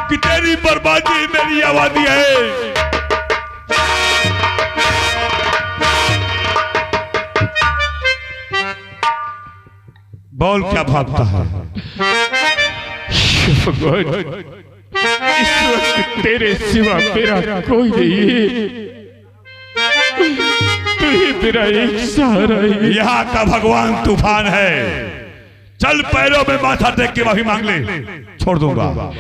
कि तेरी बर्बादी मेरी आबादी है। बोल क्या भागता है? इस वक्त तेरे सिवा मेरा कोई नहीं है, तू ही मेरा एक सहारा है। यहाँ का भगवान तूफान है। चल पैरों में माथा टेक के माफी मांग ले, छोड़ दूंगा।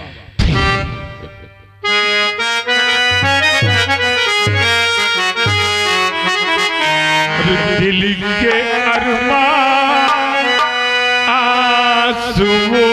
दिल के अरमान आंसुओं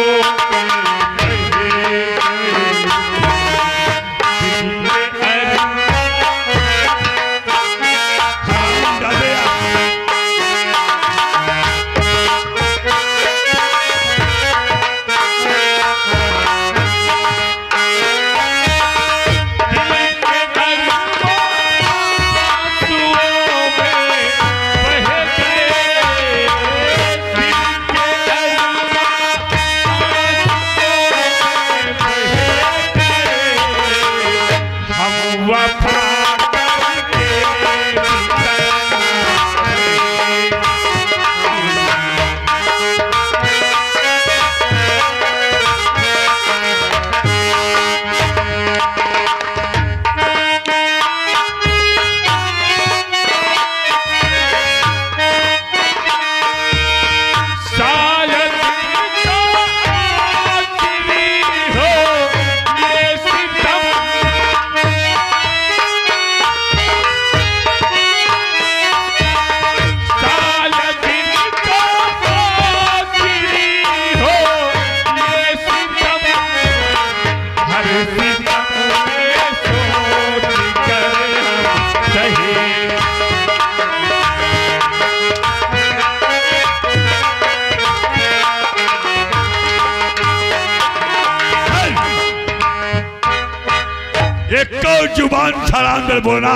जुबान छलांग कर बोलना,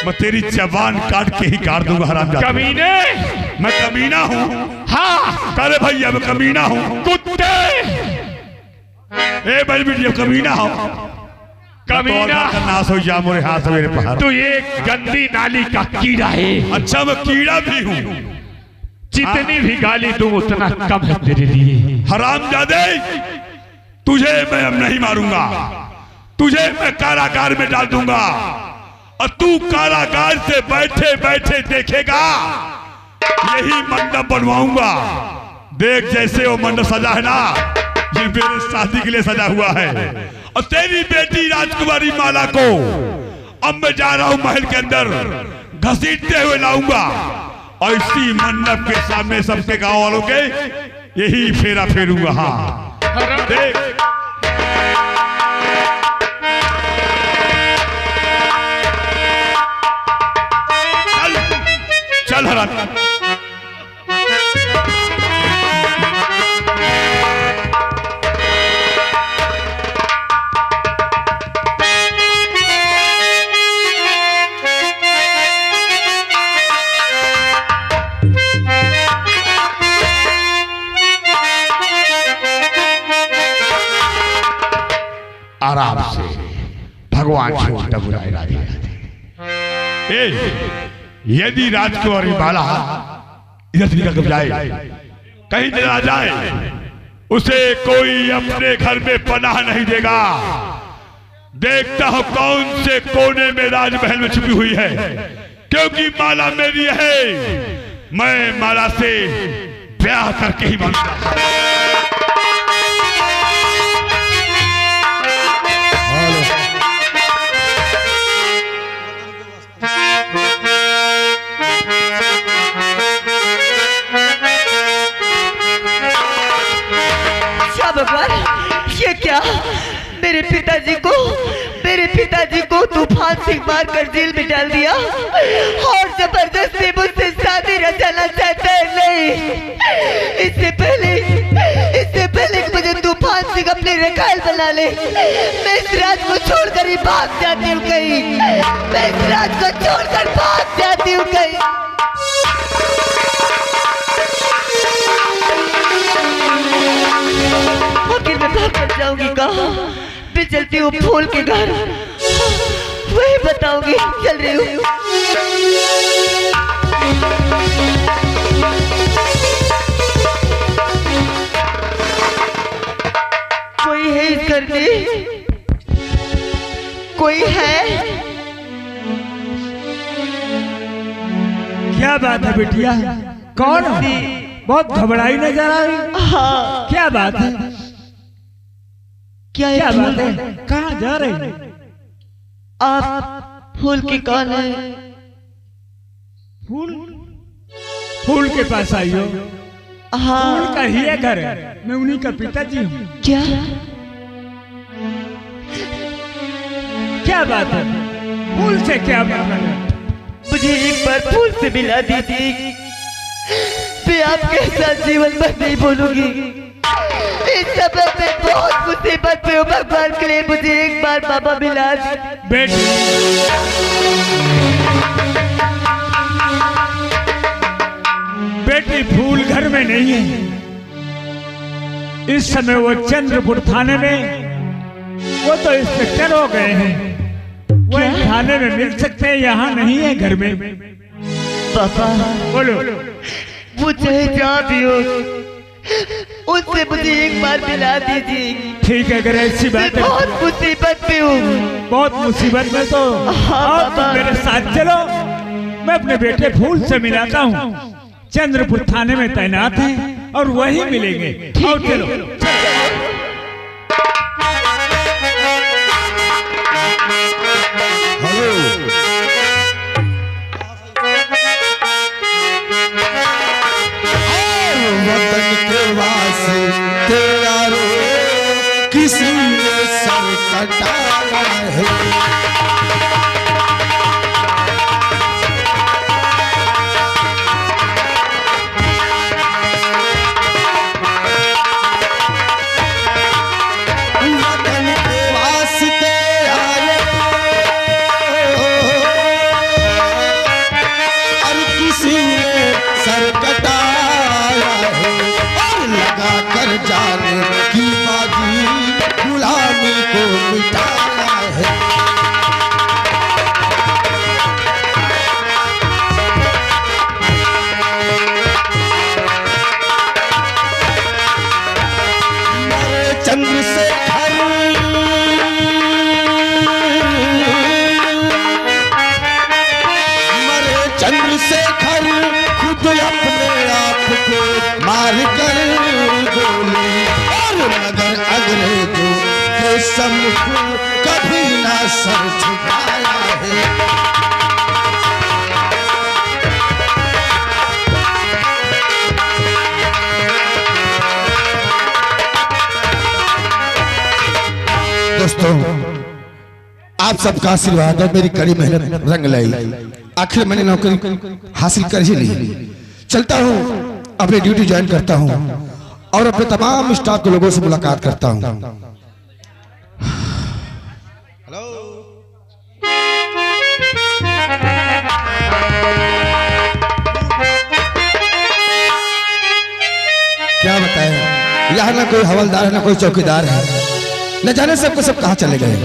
मैं तेरी जबान काट के ही काट दूंगा हरामजादा। कमीने, मैं कमीना हूँ? हाँ करे भैया मैं कमीना हूँ। कुत्ते, ए भाई बेटी कमीना हूँ। कमीना तो नाश हो जा मोरे हाथ मेरे पहाड़। तू एक गंदी नाली का कीड़ा है। अच्छा मैं कीड़ा भी हूँ। जितनी भी गाली दूं उतना कम है तेरे लिए। हरामजादे, तुझे मैं अब नहीं मारूंगा, तुझे मैं कारागार में डाल दूंगा और तू कारागार से बैठे बैठे देखेगा यही मंडप बनवाऊंगा। देख जैसे वो मंडप सजा है ना, ये मेरे शादी के लिए सजा हुआ है। और तेरी बेटी राजकुमारी माला को अब मैं जा रहा हूं महल के अंदर घसीटते हुए लाऊंगा और इसी मंडप के सामने सबके गांव वालों के यही फेरा फेरूंगा। हाँ देख, चल हराम। आराम से भगवान से उल्टा बुलाए राधे। यदि राजकुमारी बाला इधर से निकल जाए, कहीं चला जाए, उसे कोई अपने घर में पनाह नहीं देगा। देखता हो कौन से कोने में राजमहल में छुपी हुई है, क्योंकि माला मेरी है। मैं माला से ब्याह करके ही मानूंगा। भगवान, ये क्या? मेरे पिताजी को तूफान से मार कर जेल में डाल दिया और जबरदस्ती मुझसे शादी रचाना चाहता है। नहीं, इससे पहले मुझे तूफान से अपने रखाल बना ले, मैं इस राज को छोड़कर ही भाग जाती हूँ कहीं। मैं इस राज को छोड़कर भाग जाती हूँ कहीं। आखिर मैं भाग कर जाऊंगी कहाँ? मैं चलती हूँ फूल के घर, वही बताऊंगी। चल रही हूँ। कोई है इस घर में? कोई है? क्या बात है बिटिया? कौन हो? बहुत घबराई नजर आ रही। हाँ। क्या बात है? क्या बात है? कहाँ जा रही? आप फूल के कौन है? फूल? फूल के पास आई हो? हाँ। फूल का ही घर है, मैं उन्हीं का पिताजी हूँ। क्या? क्या बात है? फूल से क्या मतलब है? मुझे एक बार फूल से मिला दीजिए, मैं आपके साथ जीवन भर नहीं भूलूंगी। इस समय में बहुत मुसीबत में हूँ, भगवान करे मुझे एक बार बाबा मिला दीजिए। बेटी, बेटी फूल घर में नहीं है। इस समय वो चंद्रपुर थाने में, वो तो इंस्पेक्टर हो गए हैं। वो थाने में मिल सकते हैं, यहाँ नहीं है घर में। पापा बोलो। वो चाहे जहाँ भी हो, उससे मुझे एक बार मिला दीजिए। ठीक है, अगर ऐसी बात है। बहुत मुसीबत में हूँ। बहुत मुसीबत में तो आप तो मेरे साथ चलो, मैं अपने बेटे फूल से मिलाता हूँ। चंद्रपुर थाने में तैनात हैं और वही मिलेंगे। और चलो। वतन के वासी तेरा रो किसी ने सर कटाया है। जाने की बाजी गुलामी को मिटाया है। मरे चंद्रशेखर, मरे चंद्रशेखर खुद अपने आप को मार कर गोली, और मगर अंग्रेजों के सम्मुख कभी ना सर झुकाया है। दोस्तों, आप सबका आशीर्वाद और मेरी कड़ी मेहनत रंग लाई। आखिर मैंने नौकरी हासिल कर ही ली। चलता हूँ, अपनी ड्यूटी ज्वाइन करता हूँ और अपने तमाम स्टाफ के लोगों से मुलाकात करता हूँ। हेलो, क्या बताएं, यहाँ ना कोई हवलदार है ना कोई चौकीदार है, न जाने सबको सब कहाँ चले गए।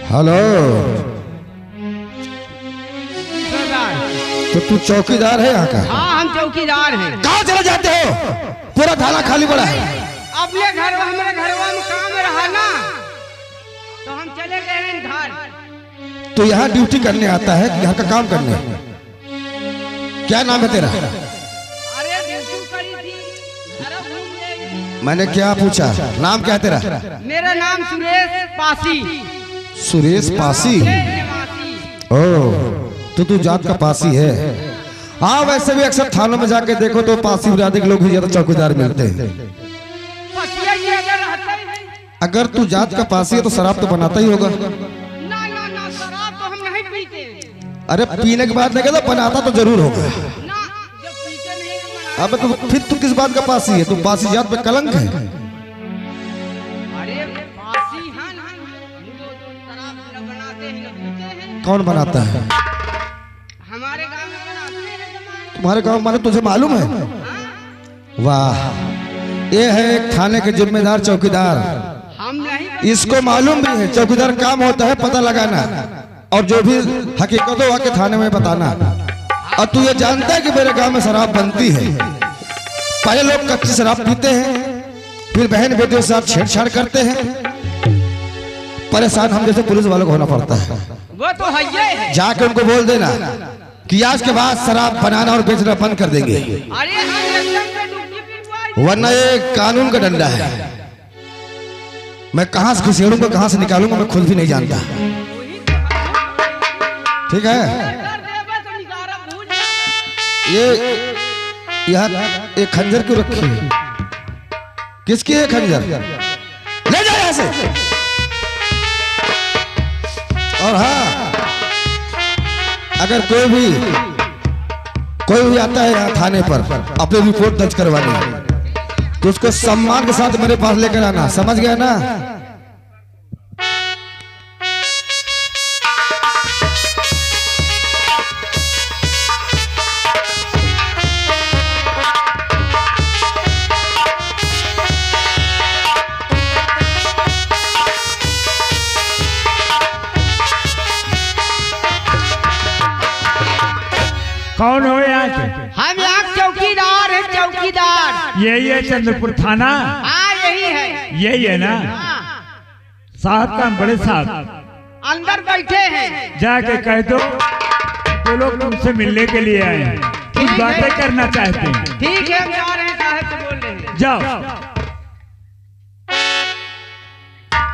हेलो, तो तू चौकीदार है यहाँ का? हाँ, हम चौकीदार हैं। कहाँ चले जाते हो? पूरा थाना खाली पड़ा है। अपने घर हमारे घरवा में काम रहा ना, तो हम चले गए हैं घर। तो यहाँ ड्यूटी करने आता है, यहाँ का काम करने? क्या नाम है तेरा? अरे ड्यूटी करी थी, घर घूम रही थी। मैंने क्या पूछा, नाम क्या है तेरा? मेरा नाम सुरेश पासी। सुरेश पासी? ओ, तो तू जात का पासी है। हाँ, वैसे भी अक्सर थानों में जाके देखो तो पासी बिरादरी के लोग ही ज्यादा चौकीदार मिलते हैं। अगर तू जात का पासी है तो शराब तो बनाता ही होगा। ना ना ना, शराब तो हम नहीं पीते। अरे पीने के बाद नहीं तो बनाता तो जरूर होगा ना, जब पीते नहीं तो अब तो फिर तू किस बात का पासी है? तू पासी जात पे कलंक है। अरे पासी हैं ना, शराब न बनाते हैं न पीते हैं। कौन बनाता है? हमारे गांव में बनाते तुम्हारे गांव मालूम, तुझे मालूम है? वाह, ये है एक थाने के जिम्मेदार चौकीदार। हम नहीं इसको मालूम भी है चौकीदार काम होता है पता लगाना, और जो भी हकीकत हो आके थाने में बताना। और तू ये जानता है कि मेरे गांव में शराब बनती है। पहले लोग कच्ची शराब पीते हैं, फिर बहन बेटियों के साथ छेड़छाड़ करते हैं। परेशान हम जैसे पुलिस वालों को होना पड़ता है। वो तो है। जाके उनको बोल देना कि आज के बाद शराब बनाना और बेचना बंद कर देंगे, अरे हम एकदम से डुबकी पिलवाई। वरना ये कानून का डंडा है। मैं कहां से खिसेड़ूंगा, कहां से निकालूंगा, मैं खुद भी नहीं जानता। ठीक है, कर देबे तो निगारा भूल। ये यहाँ एक खंजर क्यों रखी है? किसकी है खंजर? ले जाओ यहाँ से। और हाँ, अगर कोई भी आता है यहाँ थाने पर अपनी रिपोर्ट दर्ज करवाने, तो उसको सम्मान के साथ मेरे पास लेकर आना, समझ गया ना? कौन हो यहाँ के? हम यहाँ चौकीदार है, चौकीदार। यही है चंद्रपुर थाना? हाँ यही है। यही है ना? हाँ, साहब का बड़े साहब अंदर बैठे हैं। जाके कह दो वो लोग तुमसे मिलने के लिए आए हैं, कुछ बातें करना चाहते हैं। ठीक है, हम जा रहे हैं, साहब से बोल रहे हैं। जाओ।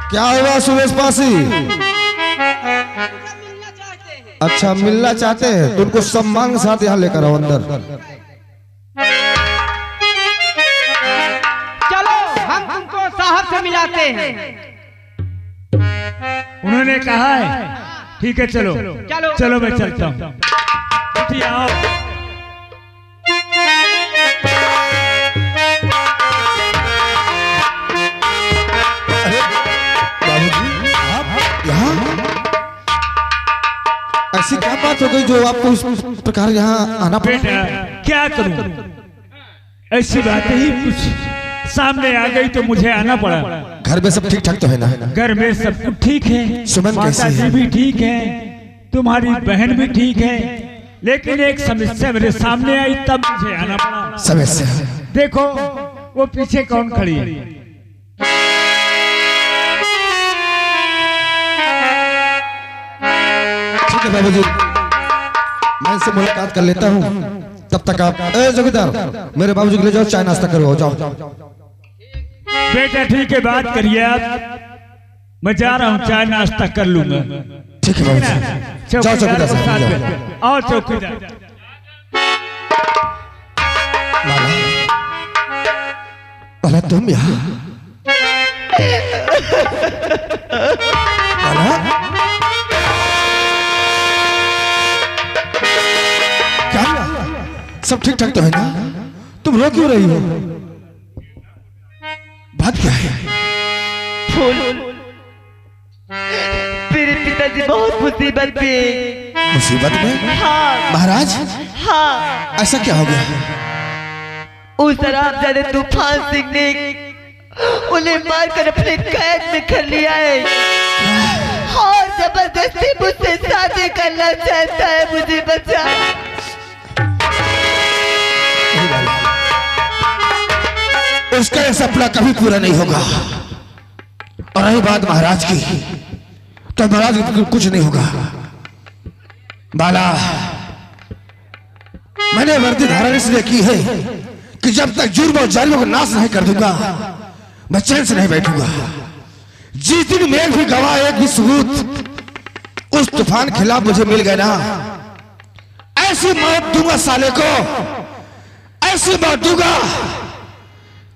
क्या हुआ सुरेश पासी? अच्छा, मिलना चाहते हैं तो उनको सम्मान के साथ यहाँ लेकर आओ अंदर। चलो हम तुमको साहब से मिलाते हैं। उन्होंने कहा है, ठीक है चलो चलो। चलो मैं चलता हूँ। उठिए, आओ। बाबूजी, आप यहाँ? ऐसी क्या बात हो गई जो आपको इस प्रकार यहाँ आना पड़ा? बेटा क्या करूं, ऐसी बातें ही कुछ सामने आ गई तो मुझे आना पड़ा। घर में सब ठीक ठाक तो है ना? घर में सब कुछ ठीक है, सुमन माता कैसी जी है? भी ठीक है, तुम्हारी बहन भी ठीक है, लेकिन एक समस्या मेरे सामने आई तब मुझे आना पड़ा। समस्या? देखो वो पीछे कौन खड़ी है? ठीक है बाबूजी, मैं इससे मुलाकात कर लेता हूँ। तब तक आप चौकीदार मेरे बाबूजी के ले जाओ, चाय नाश्ता करो, जाओ। बेटा ठीक है, बात करिए आप, मैं जा रहा हूँ, चाय नाश्ता कर लूंगा। ठीक है बाबूजी, जाओ चौकीदार को साथ साहब, में जाओ। और चौकीदार भला तुम यहाँ? भला? क्या सब ठीक ठाक तो है ना? तुम रो क्यों रही हो? बात क्या है? फूल, मेरे पिताजी बहुत मुसीबत में। मुसीबत में? हाँ महाराज, हाँ, ऐसा क्या हो गया? उस शराबजादे तूफान सिंह ने उन्हें मारकर अपने कैद में कर लिया है और जबरदस्ती मुझसे शादी करना चाहता है। मुझे बचा। उसका यह सपना कभी पूरा नहीं होगा। और रही बात महाराज की, तो महाराज की कुछ नहीं होगा। बाला, मैंने वर्दी धारण इसलिए की है कि जब तक जुर्म और जालिमों को नाश नहीं कर दूंगा, मैं चैन से नहीं बैठूंगा। जिस दिन में एक भी गवाह, एक भी सबूत उस तूफान के खिलाफ मुझे मिल गए ना, ऐसी मौत दूंगा साले को, ऐसी मौत दूंगा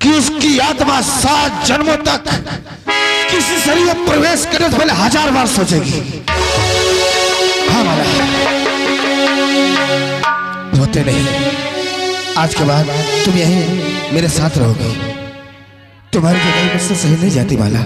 कि उसकी आत्मा 7 जन्मों तक किसी शरीर में प्रवेश करने से पहले 1000 बार सोचेगी। हाँ माला, रोते नहीं। आज के बाद तुम यहीं मेरे साथ रहोगे। तुम्हारी जुदाई मुझसे सही नहीं जाती माला।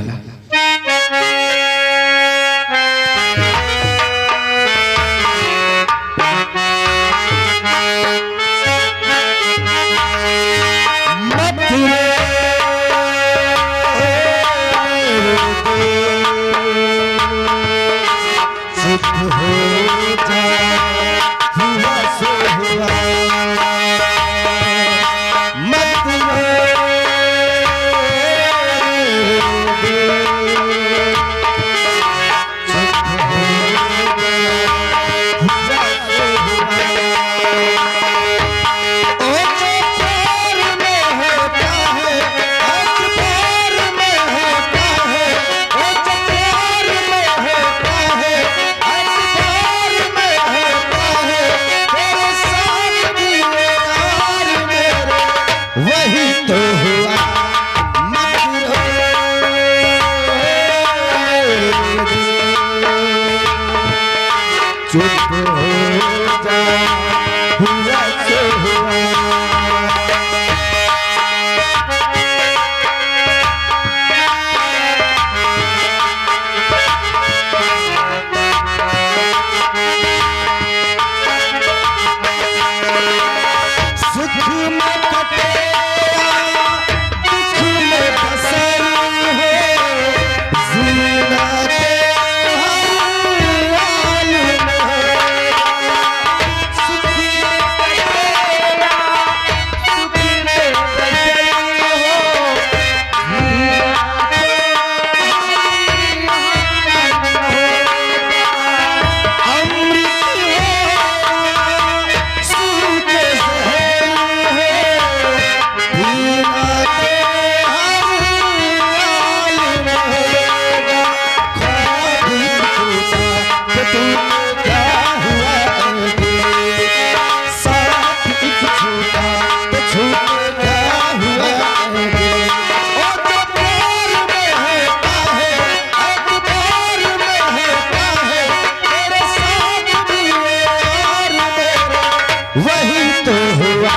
वही तो हुआ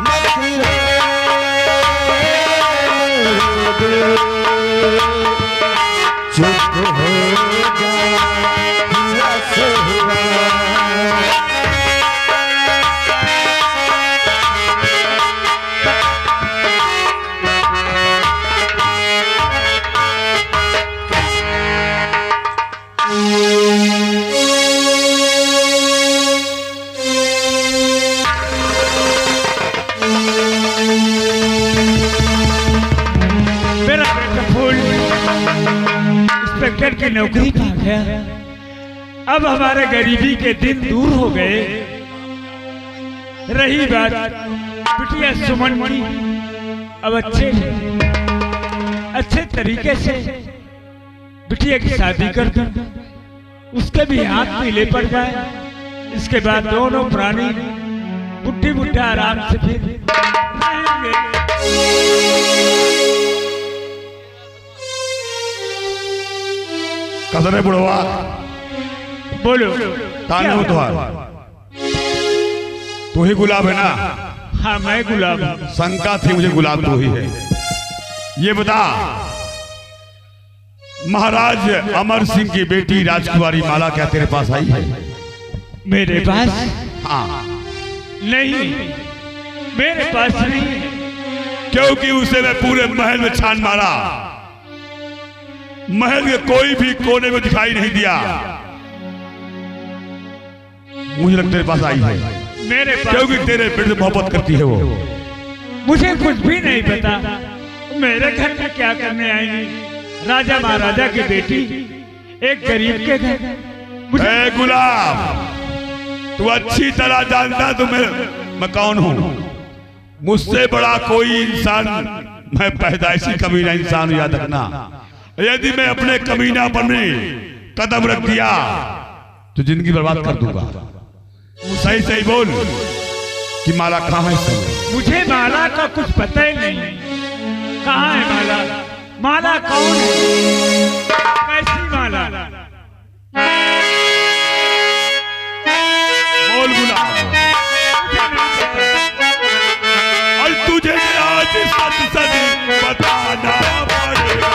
नखरे चुप हो जा हुआ से हुआ मेरा बेटा फूल इंस्पेक्टर की नौकरी पा गया। अब हमारे गरीबी के दिन दूर हो गए। रही बात बिटिया सुमन की, अब अच्छे तरीके से बिटिया की शादी कर दूं, उसके भी हाथ पीले पड़ जाए। इसके बाद दोनों प्राणी बुढ़ी बुढ़ा आराम से फिर रहेंगे। कदर है बुढ़वा, बोलो ताने हो तुहार, तू ही गुलाब है ना? हाँ मैं गुलाब हूँ। शंका थी मुझे, गुलाब तू ही है। ये बता, महाराज अमर सिंह की बेटी राजकुमारी माला क्या तेरे पास आई है? मेरे पास? हाँ। नहीं, मेरे पास नहीं। क्योंकि उसे मैं पूरे महल में छान मारा, महल के कोई भी कोने में दिखाई नहीं दिया। मुझे लगता तेरे पास आई है, मेरे पास क्योंकि तेरे बेटे से मोहब्बत करती है वो। मुझे कुछ भी नहीं पता मेरे घर में क्या करने आएंगी। राजा महाराजा की बेटी एक गरीब के घर। ए गुलाब, तू अच्छी तरह जानता तू मैं कौन हूँ। मुझसे बड़ा कोई इंसान, मैं पैदाइशी कमीना इंसान हूं, याद रखना। यदि मैं अपने कमीनापन में कदम रख दिया तो जिंदगी बर्बाद कर दूंगा। सही सही बोल कि माला कहाँ है इस समय? मुझे माला का कुछ पता ही नहीं। कहाँ है माला? माला कौन है? कैसी माला? बोल गुलाब, और तुझे आज सच सच बताना पड़ेगा।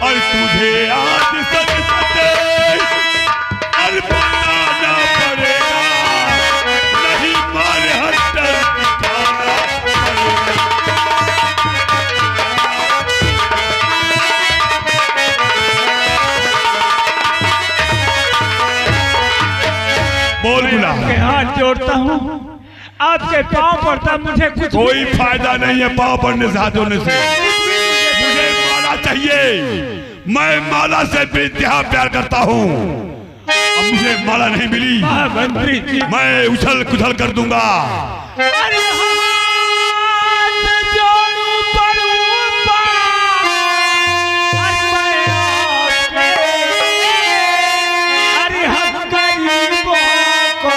और तुझे आज सच सच और बताना पड़ेगा, नहीं मारे हट्टर दिखाना पड़ेगा। बोल गुलाब, आपके हाथ जोड़ता हूँ, आपके पांव पड़ता, मुझे कुछ कोई फायदा नहीं है पाँव पड़ने से, हाथ जोड़ने से। मुझे माला चाहिए, मैं माला से बेइंतहा प्यार करता हूँ। अब मुझे माला नहीं मिली, महामंत्री जी, मैं उछल कुछल कर दूंगा। अरे हाथ जोड़ूं पड़ूं पार, अरे हम गरीबों को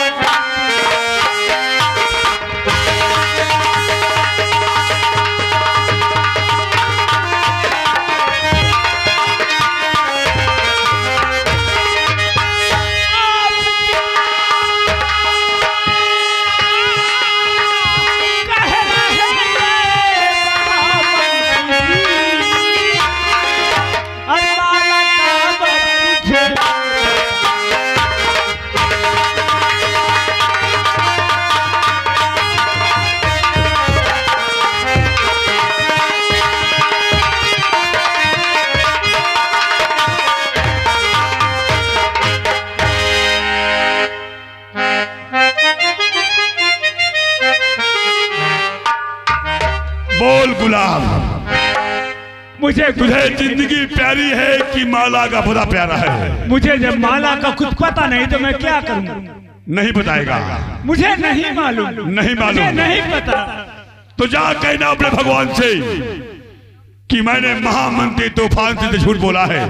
बोल गुलाब, मुझे तुझे जिंदगी प्यारी है कि माला का खुदा प्यारा है? मुझे जब माला का कुछ पता नहीं तो मैं क्या करूं? नहीं बताएगा? मुझे नहीं मालूम। नहीं मालूम? मुझे नहीं पता। तो जा कहना अपने भगवान से कि मैंने महामंत्री तूफान से झूठ बोला है,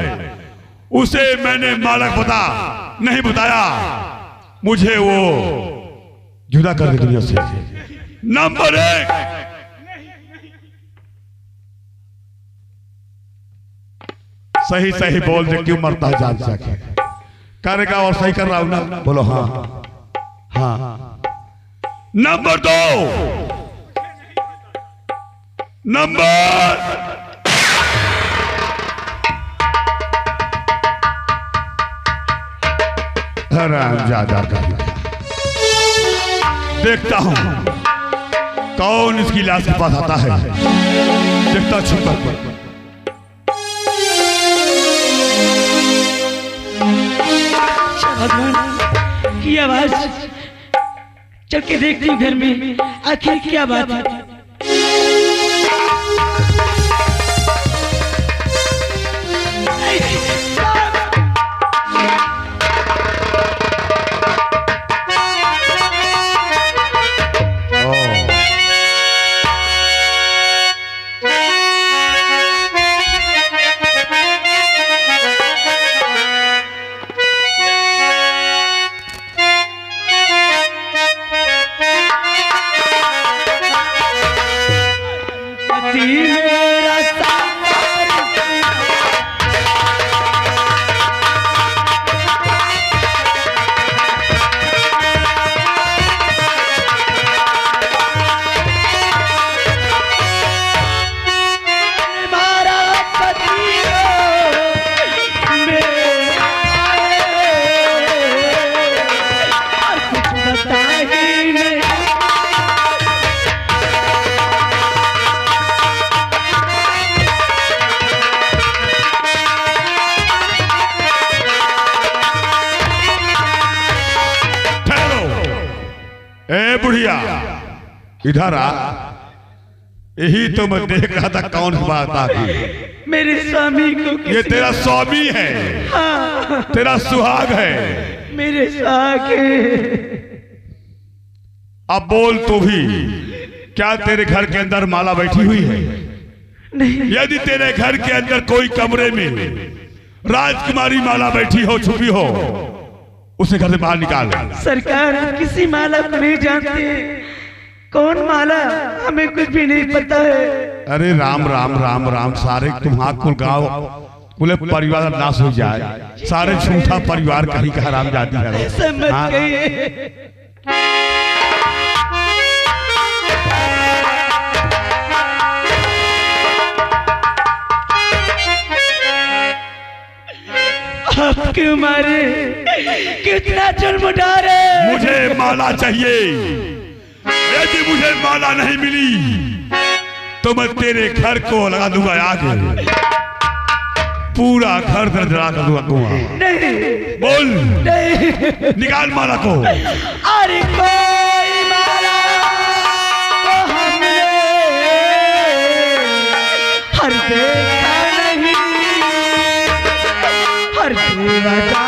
उसे मैंने माला का पता नहीं बताया, मुझे वो जुदा कर दे दुनिया से। नंबर 1, सही सही बोल दे, क्यों मरता है जान सके। करेगा और सही कर रहा हूं ना, बोलो हाँ हाँ। नंबर 2 नंबर हरामजादा का देखता हूं कौन इसकी लाश के पास आता है, देखता छुप कर। भगवान की आवाज, चल के देखती हूँ घर में आखिर क्या बात है। बुढ़िया इधर आ, यही तो मैं देख रहा था कौन बात आ गई। मेरे स्वामी को ये तेरा स्वामी है। हाँ। तेरा सुहाग है। मेरे सुहाग है। अब बोल तू भी, क्या तेरे घर के अंदर माला बैठी हुई है? नहीं। यदि तेरे घर के अंदर कोई कमरे में राजकुमारी माला बैठी हो, छुपी हो, उसे घर से बाहर निकाल। सरकार किसी माला को नहीं जानते, कौन माला हमें कुछ भी नहीं पता है। अरे राम राम राम राम, सारे तुम्हारा कुल गाँव पूरे परिवार नाश हो जाए, सारे झूठा परिवार कहीं का हराम जाती है। समझ गए। आप क्यों मारे, कितना जुल्म डाले। मुझे माला चाहिए, यदि मुझे माला नहीं मिली तो मैं तेरे घर को लगा दूंगा आग, पूरा घर दर्दरा कर दूंगा। नहीं। बोल। नहीं। निकाल माला को। अरे कोई माला तो हमने हर देखा नहीं, हर बेवजह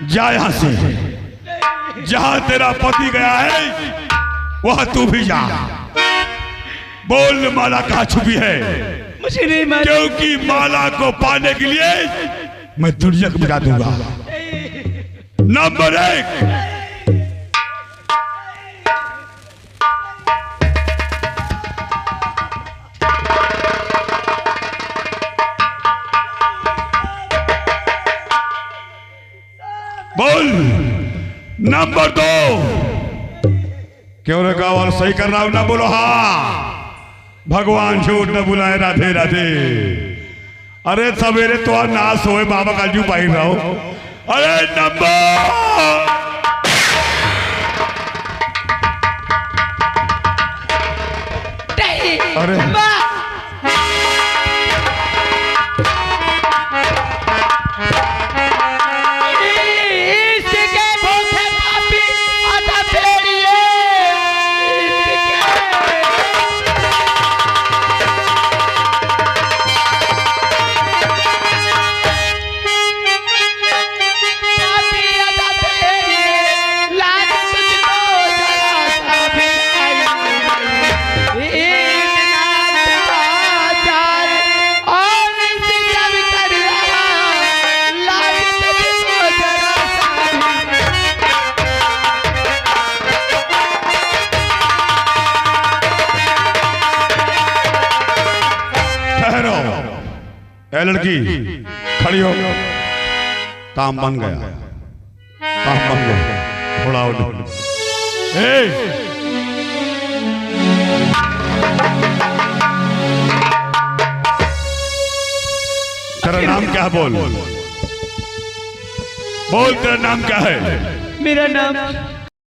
जा यहां से, जहां तेरा पति गया है वहां तू भी जा। बोल माला कहां छुपी है? मुझे नहीं मालूम। क्योंकि माला को पाने के लिए मैं दुनिया को मिटा दूंगा। नंबर 1, बोल। नंबर 2, क्यों रखा और सही कर रहा हूं ना, बोलो हाँ। भगवान झूठ न बुलाए, राधे राधे। अरे सवेरे तो नाश होए, बाबा का जू पाई रहो। अरे नंबर अरे ए लड़की खड़ी हो, काम बन गया, काम बन गया, थोड़ा और तेरा नाम क्या? बोल बोल, तेरा नाम क्या है? मेरा नाम